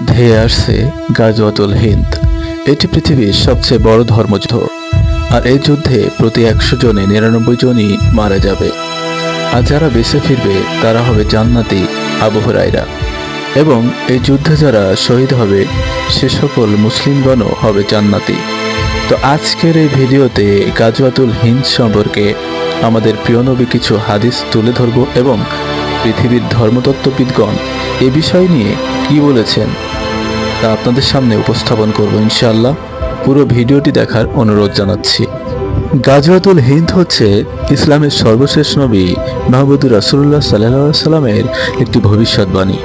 ধেয়ে আসছে গাজওয়াতুল হিন্দ। এটি পৃথিবীর সবচেয়ে বড় ধর্মযুদ্ধ, আর এই যুদ্ধে প্রতি 100 জনে 99 জনই মারা যাবে, আর যারা বেঁচে ফিরবে তারা হবে জান্নাতি আবু হুরায়রা। এবং এই যুদ্ধে যারা শহীদ হবে সে সকল মুসলিমগণও হবে জান্নাতি। তো আজকের এই ভিডিওতে গাজওয়াতুল হিন্দ সম্পর্কে আমাদের প্রিয় নবী কিছু হাদিস তুলে ধরব এবং পৃথিবীর ধর্মতত্ত্ববিদগণ এ বিষয় নিয়ে কি বলেছেন তা আপনাদের সামনে উপস্থাপন করব ইনশাআল্লাহ। পুরো ভিডিওটি দেখার অনুরোধ জানাচ্ছি। গাজওয়াতুল হিন্দ হচ্ছে ইসলামের সর্বশেষ নবী মুহাম্মদুর রাসূলুল্লাহ সাল্লাল্লাহু আলাইহি সাল্লামের একটি ভবিষ্যৎবাণী,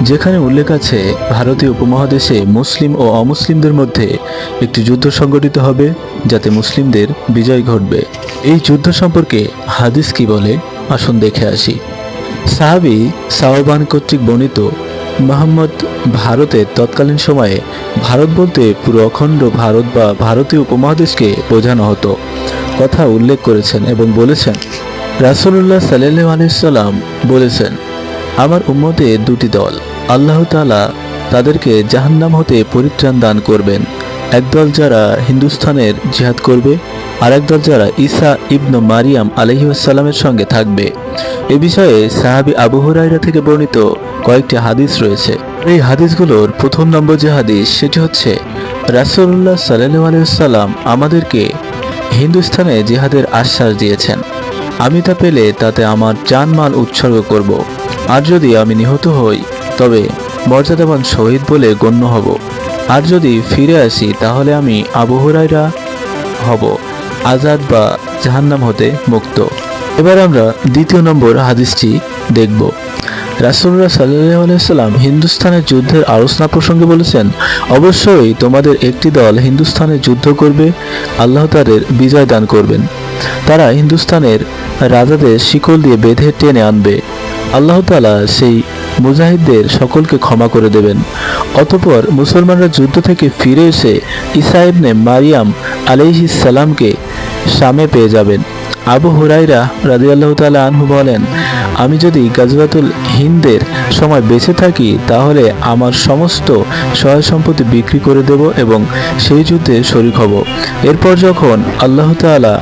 যেখানে উল্লেখ আছে ভারতীয় উপমহাদেশে মুসলিম ও অমুসলিমদের মধ্যে একটি যুদ্ধ সংগঠিত হবে যাতে মুসলিমদের বিজয় ঘটবে। এই যুদ্ধ সম্পর্কে হাদিস কি বলে আসুন দেখে আসি। সাহাবী সাওবান কর্তৃক বর্ণিত, মুহাম্মদ ভারতের তৎকালীন সময়ে, ভারত বলতে পুরো অখণ্ড ভারত বা ভারতীয় উপমহাদেশকে বোঝানো হতো, কথা উল্লেখ করেছেন এবং বলেছেন, রাসূলুল্লাহ সাল্লাল্লাহু আলাইহি সাল্লাম বলেছেন, আমার উম্মতে দুটি দল, আল্লাহ তাআলা তাদেরকে জাহান্নাম হতে পরিত্রাণ দান করবেন। একদল যারা হিন্দুস্তানের জিহাদ করবে, আর একদল যারা ঈসা ইবনে মারিয়াম আলাইহিস সালামের সঙ্গে থাকবে। এ বিষয়ে সাহাবী আবু হুরায়রা থেকে বর্ণিত কয়েকটি হাদিস রয়েছে। এই হাদিসগুলোর প্রথম নম্বর যে হাদিস সেটি হচ্ছে, রাসূলুল্লাহ সাল্লাল্লাহু আলাইহি সাল্লাম আমাদেরকে হিন্দুস্তানে জিহাদের আশ্বাস দিয়েছেন। আমি তা পেলে তাতে আমার জানমাল উৎসর্গ করব, আর যদি আমি নিহত হই তবে মর্যাদাবান শহীদ বলে গণ্য হব, আর যদি ফিরে আসি তাহলে আমি আবু হুরায়রা হব আজাদ বা জাহান্নাম হতে মুক্ত। এবার আমরা দ্বিতীয় নম্বর হাদিসটি দেখব। রাসূলুল্লাহ সাল্লাল্লাহু আলাইহি সাল্লাম হিন্দুস্তানের যুদ্ধের আলোচনা প্রসঙ্গে বলেছেন, অবশ্যই তোমাদের একটি দল হিন্দুস্তানে যুদ্ধ করবে, আল্লাহ তাদের বিজয় দান করবেন। তারা হিন্দুস্তানের রাজাদের শিকল দিয়ে বেঁধে টেনে আনবে, আল্লাহ তাআলা সেই মুজাহিদদের সকলকে ক্ষমা করে দেবেন। অতঃপর মুসলমানরা যুদ্ধ থেকে ফিরে এসে ঈসা ইবনে মারিয়াম আলাইহিস সালামকে শামে পেয়ে যাবেন। আবু হুরায়রা রাদিয়াল্লাহু তাআলা আনহু বলেন, আমি যদি গাজওয়াতুল হিন্দের সময় বেঁচে থাকি তাহলে আমার সমস্ত সহায় সম্পত্তি বিক্রি করে দেব এবং সেই যুদ্ধে শরীক হব। এরপর যখন আল্লাহ তাআলা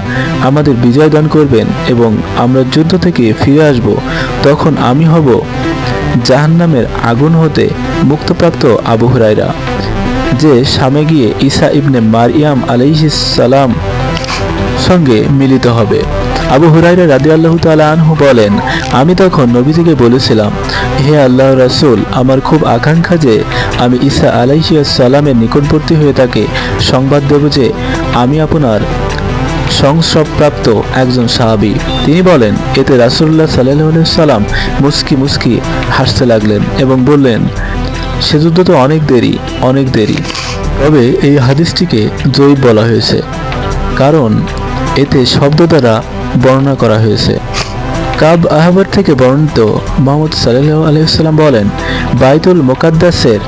আমাদের বিজয় দান করবেন এবং আমরা যুদ্ধ থেকে ফিরে আসব, তখন আমি হব জাহান্নামের আগুন হতে মুক্তপ্রাপ্ত আবু হুরায়রা, যে শামে গিয়ে ঈসা ইবনে মারিয়াম আলাইহিস সালাম সঙ্গে মিলিত হবে। আবু হুরায়রা রাদিয়াল্লাহু তাআলা আনহু বলেন, আমি তখন নবীজিকে বলেছিলাম, হে আল্লাহর রাসূল, আমার খুব আকাঙ্ক্ষা যে আমি ঈসা আলাইহিস সালামের নিকটবর্তী হয়ে তাকে সংবাদ দেব যে আমি আপনার সংস্রবপ্রাপ্ত একজন সাহাবী। তিনি বলেন, এতে রাসূলুল্লাহ সাল্লাল্লাহু আলাইহি সাল্লাম মুস্কি মুস্কি হাসতে লাগলেন এবং বললেন, সে যুদ্ধ তো অনেক দেরি। তবে এই হাদিসটিকে জয়ীফ বলা হয়েছে, কারণ এতে শব্দ দ্বারা বর্ণনা করা হয়েছে। কাব আহবার থেকে বর্ণিত, মুহাম্মদ সাল্লাল্লাহু আলাইহি সাল্লাম বলেন, বাইতুল মুকাদ্দাসের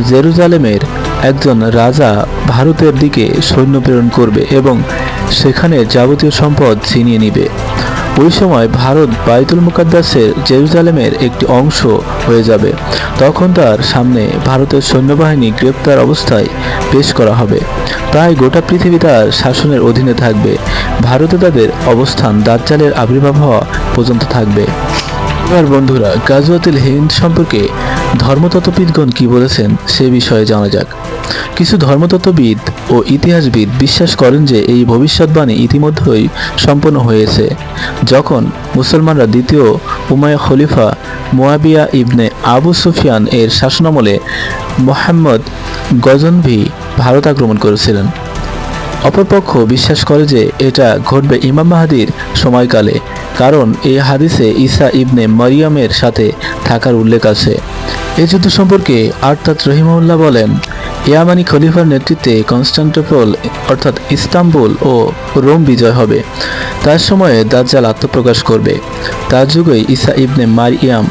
জেরুজালেমের একজন রাজা ভারতের দিকে সৈন্য প্রেরণ করবে এবং সেখানে যাবতীয় সম্পদ ছিনিয়ে নিবে। ওই সময় ভারত বাইতুল মুকাদ্দাসের জেরুজালেমের একটি অংশ হয়ে যাবে। তখন তার সামনে ভারতের সৈন্যবাহিনী গ্রেপ্তার অবস্থায় পেশ করা হবে। প্রায় গোটা পৃথিবী তার শাসনের অধীনে থাকবে। ভারতে তাদের অবস্থান দাজ্জালের আবির্ভাব হওয়া পর্যন্ত থাকবে। এবার বন্ধুরা, গাজওয়াতুল হিন্দ সম্পর্কে ধর্মতত্ত্ববিদগণ কি বলেছেন সে বিষয়ে জানা যাক। কিছু ধর্মতত্ত্ববিদ ও ইতিহাসবিদ বিশ্বাস করেন যে এই ভবিষ্যৎবাণী ইতিমধ্যেই সম্পন্ন হয়েছে, যখন মুসলমানরা দ্বিতীয় উমাইয়া খলিফা মুয়াবিয়া ইবনে আবু সুফিয়ান এর শাসনামলে মুহাম্মদ গজনভি ভারত আক্রমণ করেছিলেন। অপরপক্ষ বিশ্বাস করে যে এটা ঘটবে ইমাম মাহদীর সময়কালে, কারণ এই হাদিসে ঈসা ইবনে মারিয়ামের সাথে থাকার উল্লেখ আছে। এই যুদ্ধ সম্পর্কে আরতাদ রহিমাহুল্লাহ বলেন, ইয়ামানি খলিফার নেতৃত্বে কনস্টান্টিনোপল অর্থাৎ ইস্তাম্বুল ও রোম বিজয় হবে। তার সময়ে দাজ্জাল আত্মপ্রকাশ করবে। তার যুগেই ঈসা ইবনে মারিয়াম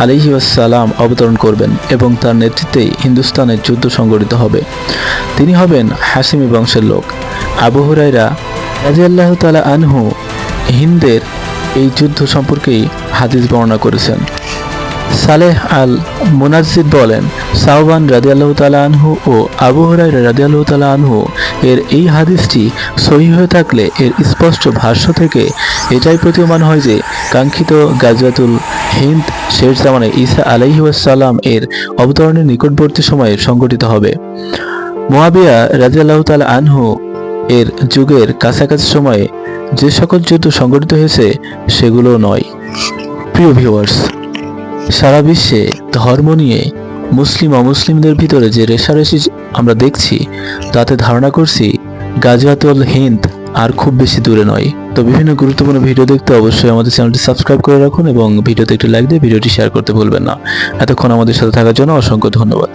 আলাইহিস সালাম অবতরণ করবেন এবং তার নেতৃত্বেই হিন্দুস্তানের যুদ্ধ সংগঠিত হবে। তিনি হবেন হাশিমি বংশের লোক। আবু হুরায়রা রাদিয়াল্লাহু তাআলা আনহু হিন্দের এই যুদ্ধ সম্পর্কেই হাদিস বর্ণনা করেছেন। সালেহ আল মুনাজ্জিদ বলেন, সাওবান রাদিয়াল্লাহু তাআলা আনহু ও আবু হুরায়রা রাদিয়াল্লাহু তাআলা আনহু এর এই হাদিসটি সহিহ হয়ে থাকলে এর স্পষ্ট ভাষ্য থেকে এটাই প্রতীয়মান হয় যে কাঙ্ক্ষিত গাজওয়াতুল হিন্দ শেষ জামানায় ঈসা আলাইহি ওয়াসাল্লাম এর অবতরণের নিকটবর্তী সময়ে সংঘটিত হবে। মুয়াবিয়া রাদিয়াল্লাহু তাআলা আনহু এর যুগের কাছাকাছি সময়ে যে সকল যুদ্ধ সংঘটিত হয়েছে সেগুলো নয়। প্রিয় ভিউয়ার্স, সারা বিশ্বে ধর্ম নিয়ে মুসলিম অমুসলিমদের ভিতরে যে রেষারেষি আমরা দেখছি, তাতে ধারণা করছি গাজওয়াতুল হিন্দ আর খুব বেশি দূরে নয়। তো বিভিন্ন গুরুত্বপূর্ণ ভিডিও দেখতে অবশ্যই আমাদের চ্যানেলটি সাবস্ক্রাইব করে রাখুন এবং ভিডিওতে একটি লাইক দিয়ে ভিডিওটি শেয়ার করতে ভুলবেন না। এতক্ষণ আমাদের সাথে থাকার জন্য অসংখ্য ধন্যবাদ।